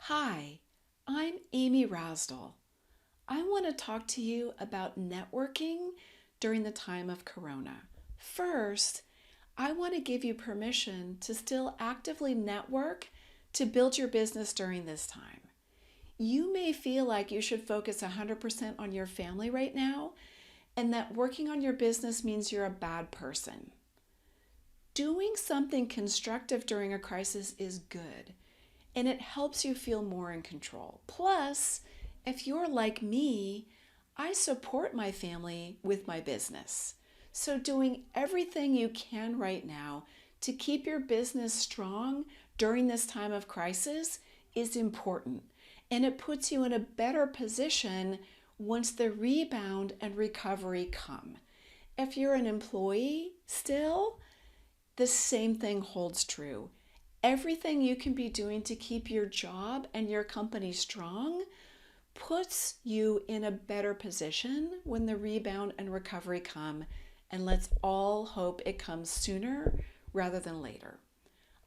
Hi, I'm Amy Rasdall. I want to talk to you about networking during the time of Corona. First, I want to give you permission to still actively network to build your business during this time. You may feel like you should focus 100% on your family right now, and that working on your business means you're a bad person. Doing something constructive during a crisis is good, and it helps you feel more in control. Plus, if you're like me, I support my family with my business. So, doing everything you can right now to keep your business strong during this time of crisis is important. And it puts you in a better position once the rebound and recovery come. If you're an employee still, the same thing holds true. Everything you can be doing to keep your job and your company strong puts you in a better position when the rebound and recovery come. And let's all hope it comes sooner rather than later.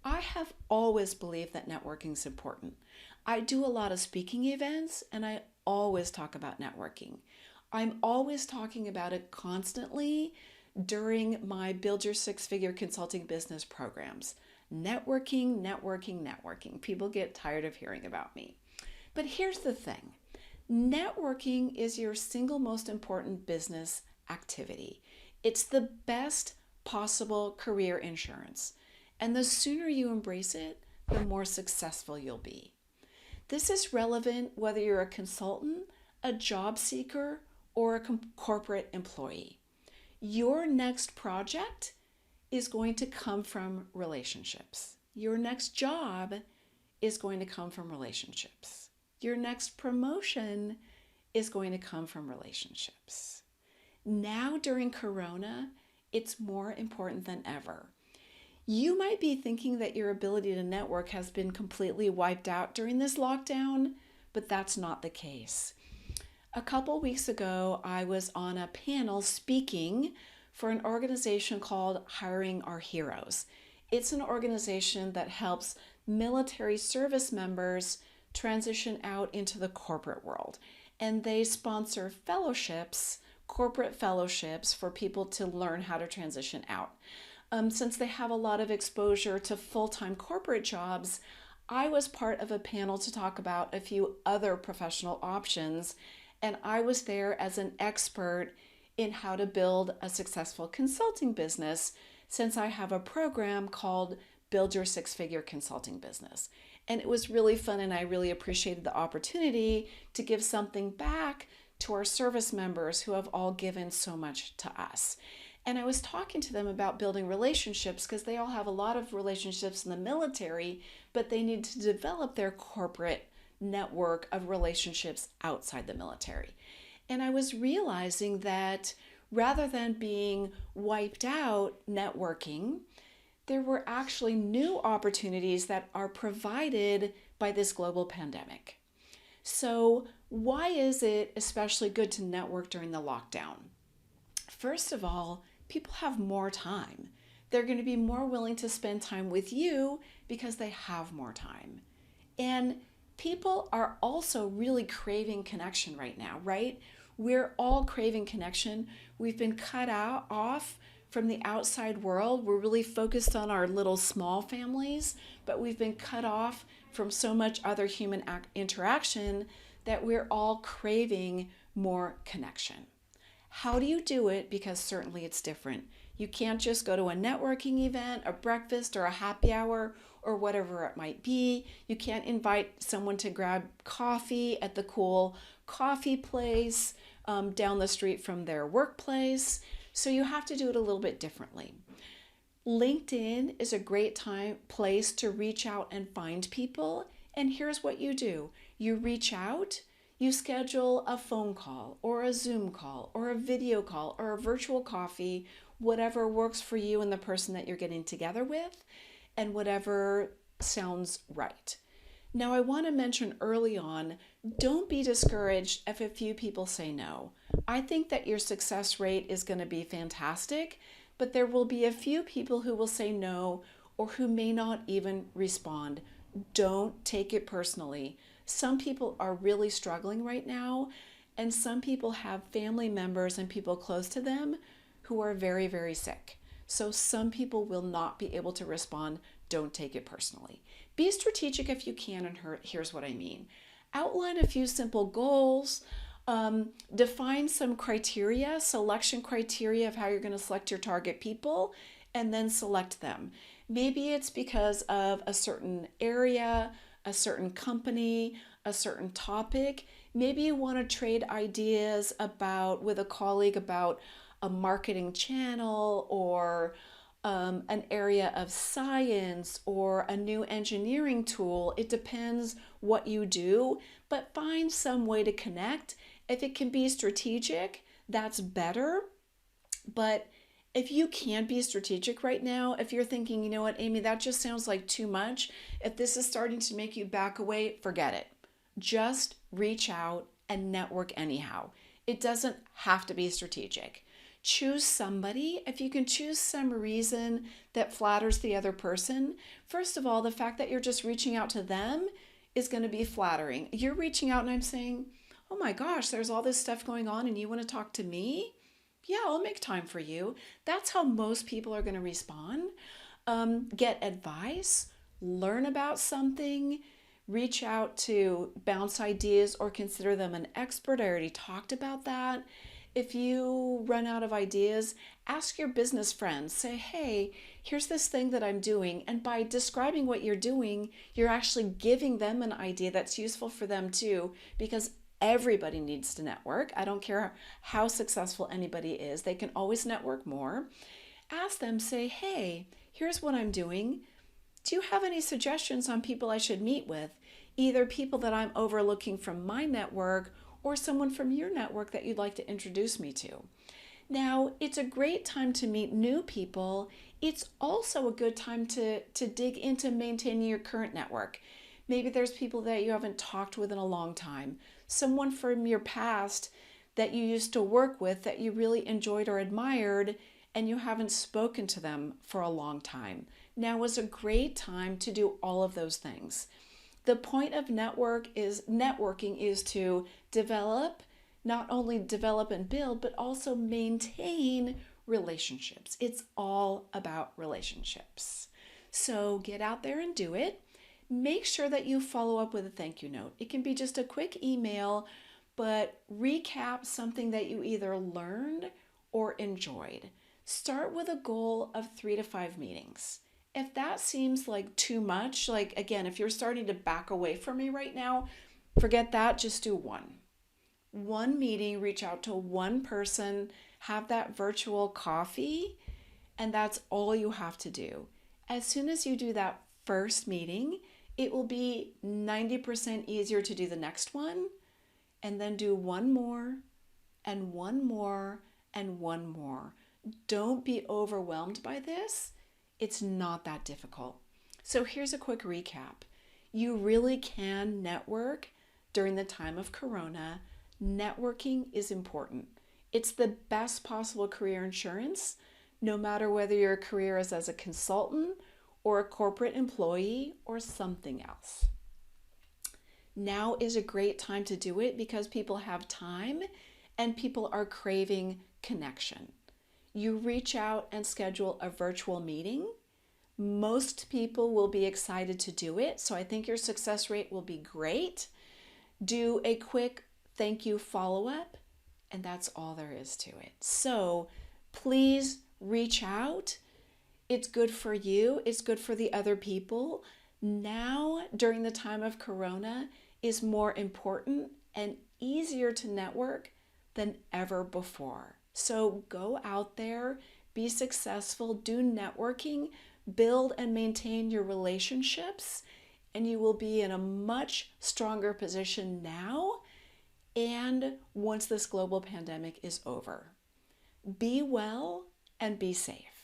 I have always believed that networking is important. I do a lot of speaking events and I always talk about networking. I'm always talking about it constantly during my Build Your Six Figure Consulting Business programs. Networking, networking, networking. People get tired of hearing about me. But here's the thing. Networking is your single most important business activity. It's the best possible career insurance. And the sooner you embrace it, the more successful you'll be. This is relevant whether you're a consultant, a job seeker, or a corporate employee. Your next project is going to come from relationships. Your next job is going to come from relationships. Your next promotion is going to come from relationships. Now, during Corona, it's more important than ever. You might be thinking that your ability to network has been completely wiped out during this lockdown, but that's not the case. A couple weeks ago, I was on a panel speaking for an organization called Hiring Our Heroes. It's an organization that helps military service members transition out into the corporate world. And they sponsor fellowships, corporate fellowships for people to learn how to transition out. Since they have a lot of exposure to full-time corporate jobs, I was part of a panel to talk about a few other professional options, and I was there as an expert in how to build a successful consulting business since I have a program called Build Your Six Figure Consulting Business. And it was really fun, and I really appreciated the opportunity to give something back to our service members who have all given so much to us. And I was talking to them about building relationships because they all have a lot of relationships in the military, but they need to develop their corporate network of relationships outside the military. And I was realizing that rather than being wiped out networking, there were actually new opportunities that are provided by this global pandemic. So, why is it especially good to network during the lockdown? First of all, people have more time. They're going to be more willing to spend time with you because they have more time. And people are also really craving connection right now, right? We're all craving connection. We've been cut off from the outside world. We're really focused on our little small families, but we've been cut off from so much other human interaction that we're all craving more connection. How do you do it? Because certainly it's different. You can't just go to a networking event, a breakfast, or a happy hour, or whatever it might be. You can't invite someone to grab coffee at the cool coffee place down the street from their workplace. So you have to do it a little bit differently. LinkedIn is a great place to reach out and find people. And here's what you do. You reach out, you schedule a phone call or a Zoom call or a video call or a virtual coffee, whatever works for you and the person that you're getting together with, and whatever sounds right. Now, I want to mention early on, don't be discouraged if a few people say no. I think that your success rate is going to be fantastic, but there will be a few people who will say no or who may not even respond. Don't take it personally. Some people are really struggling right now, and some people have family members and people close to them who are very, very sick. So some people will not be able to respond. Don't take it personally. Be strategic if you can, and here's what I mean. Outline a few simple goals. Define some criteria, selection criteria of how you're going to select your target people, and then select them. Maybe it's because of a certain area, a certain company, a certain topic. Maybe you want to trade ideas about with a colleague about a marketing channel or an area of science or a new engineering tool. It depends what you do, but find some way to connect. If it can be strategic, that's better. But if you can't be strategic right now, if you're thinking, you know what, Amy, that just sounds like too much, if this is starting to make you back away, forget it. Just reach out and network anyhow. It doesn't have to be strategic. Choose somebody. If you can choose some reason that flatters the other person, first of all, the fact that you're just reaching out to them is going to be flattering. You're reaching out and I'm saying, oh my gosh, there's all this stuff going on and you want to talk to me? Yeah, I'll make time for you. That's how most people are going to respond. Get advice, learn about something, reach out to bounce ideas or consider them an expert. I already talked about that. If you run out of ideas, ask your business friends. Say, hey, here's this thing that I'm doing. And by describing what you're doing, you're actually giving them an idea that's useful for them too, because everybody needs to network. I don't care how successful anybody is, they can always network more. Ask them, say, hey, here's what I'm doing. Do you have any suggestions on people I should meet with? Either people that I'm overlooking from my network or someone from your network that you'd like to introduce me to. Now, it's a great time to meet new people. It's also a good time to dig into maintaining your current network. Maybe there's people that you haven't talked with in a long time, someone from your past that you used to work with that you really enjoyed or admired, and you haven't spoken to them for a long time. Now is a great time to do all of those things. The point of networking is to not only develop and build, but also maintain relationships. It's all about relationships. So get out there and do it. Make sure that you follow up with a thank you note. It can be just a quick email, but recap something that you either learned or enjoyed. Start with a goal of 3 to 5 meetings. If that seems like too much, like again, if you're starting to back away from me right now, forget that, just do one. One meeting, reach out to one person, have that virtual coffee, and that's all you have to do. As soon as you do that first meeting, it will be 90% easier to do the next one, and then do one more, and one more, and one more. Don't be overwhelmed by this. It's not that difficult. So here's a quick recap. You really can network during the time of Corona. Networking is important. It's the best possible career insurance, no matter whether your career is as a consultant or a corporate employee or something else. Now is a great time to do it because people have time and people are craving connection. You reach out and schedule a virtual meeting. Most people will be excited to do it, so I think your success rate will be great. Do a quick thank you follow-up, and that's all there is to it. So please reach out. It's good for you. It's good for the other people. Now, during the time of Corona, is more important and easier to network than ever before. So go out there, be successful, do networking, build and maintain your relationships, and you will be in a much stronger position now and once this global pandemic is over. Be well and be safe.